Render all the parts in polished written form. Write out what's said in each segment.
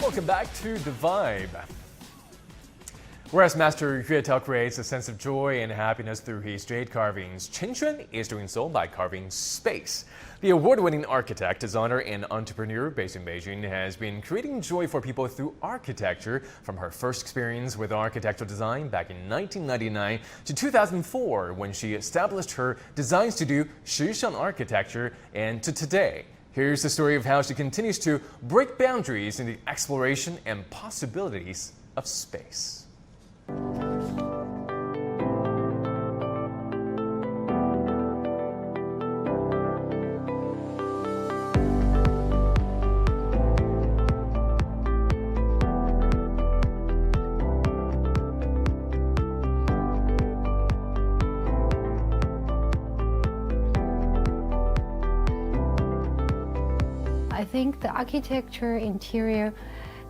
Welcome back to The Vibe. Whereas Master Yue Tao creates a sense of joy and happiness through his jade carvings, Chen Xuan is doing so by carving space. The award-winning architect, designer, and entrepreneur based in Beijing has been creating joy for people through architecture from her first experience with architectural design back in 1999 to 2004 when she established her design studio Shishang Architecture, and to today. Here's the story of how she continues to break boundaries in the exploration and possibilities of space. I think the architecture, interior,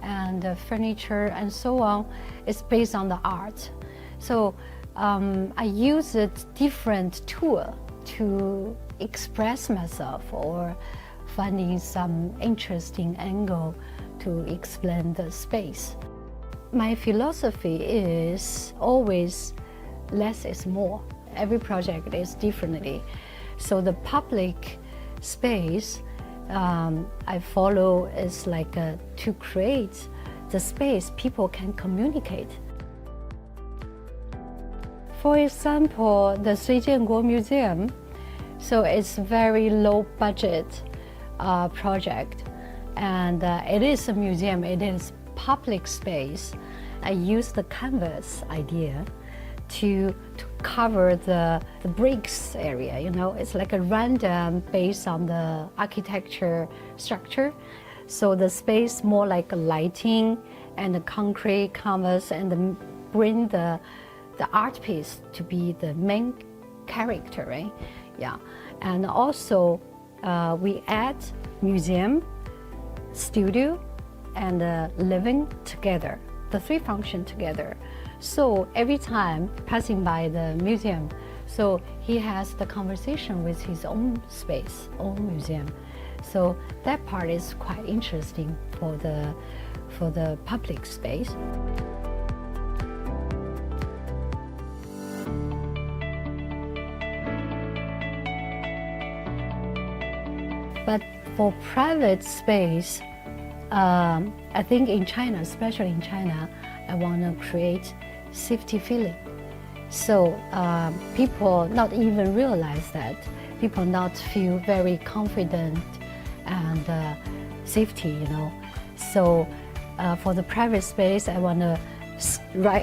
and the furniture and so on is based on the art. So I use a different tool to express myself or finding some interesting angle to explain the space. My philosophy is always less is more. Every project is differently. So the public space I follow is like to create the space people can communicate. For example, the Sui Jianguo Museum, so it's very low budget project, and it is a museum, it is public space. I use the canvas idea to cover the bricks area, you know, it's like a random based on the architecture structure. So the space more like a lighting and the concrete canvas, and bring the art piece to be the main character, right? Yeah, and also we add museum, studio, and living together, the three function together. So every time passing by the museum, so he has the conversation with his own space, own museum. So that part is quite interesting for the public space. But for private space, I think in China, especially in China, I want to create safety feeling. So people not even realize that, people not feel very confident and safety, you know. So for the private space, I want to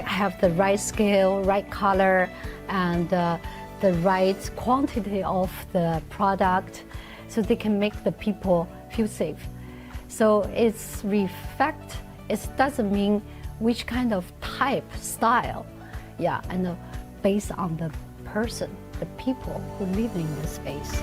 have the right scale, right color, and the right quantity of the product, so they can make the people feel safe. So it's reflect, it doesn't mean which kind of type, style, yeah, and based on the person, the people who live in the space.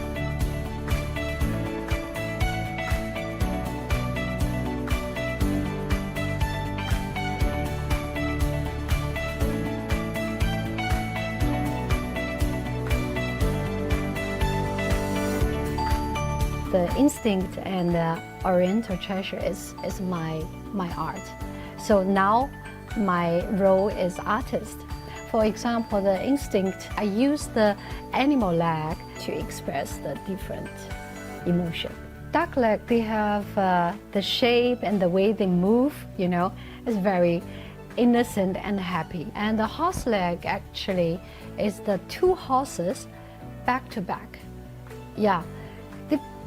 The instinct and the oriental treasure is my art. So now my role is artist. For example, the instinct, I use the animal leg to express the different emotion. Duck leg, they have the shape and the way they move, you know, is very innocent and happy. And the horse leg actually is the two horses back to back. Yeah,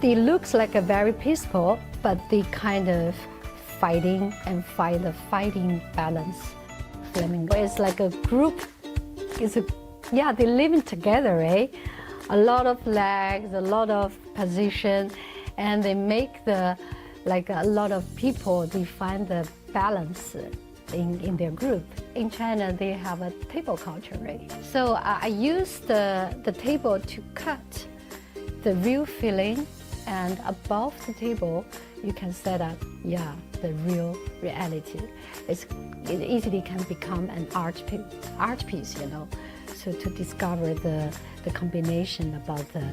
they looks like a very peaceful, but they kind of fighting and find the fighting balance. Flamingo is like a group. Yeah, they're living together, right? A lot of legs, a lot of position, and they make a lot of people, they find the balance in their group. In China, they have a table culture, right? So I use the table to cut the real feeling, and above the table, you can set up, yeah, the real reality. It easily can become an art piece, you know. So to discover the combination about the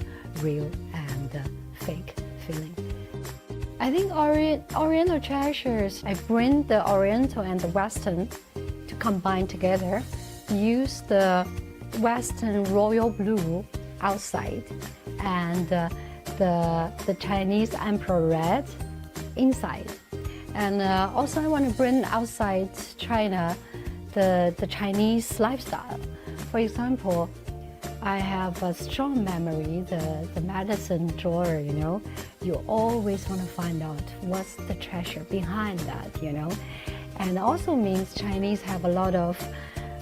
real and the fake feeling. I think Oriental treasures, I bring the Oriental and the Western to combine together. Use the Western royal blue outside and the Chinese emperor red inside. And also I want to bring outside China the Chinese lifestyle. For example, I have a strong memory, the medicine drawer, you know. You always want to find out what's the treasure behind that, you know. And also means Chinese have a lot of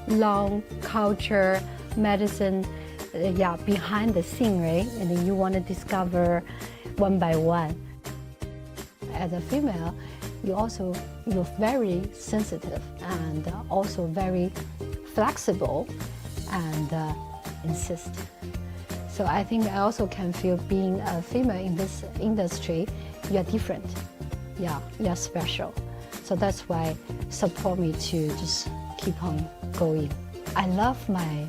long culture, medicine, behind the scene, right? And then you want to discover one by one. As a female, you're very sensitive and also very flexible and insist. So I think I also can feel being a female in this industry, you're different. Yeah, you're special. So that's why support me to just keep on going. I love my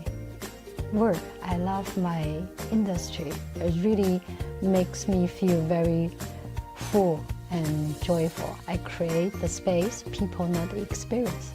work. I love my industry. It really makes me feel very full and joyful. I create the space people not experience.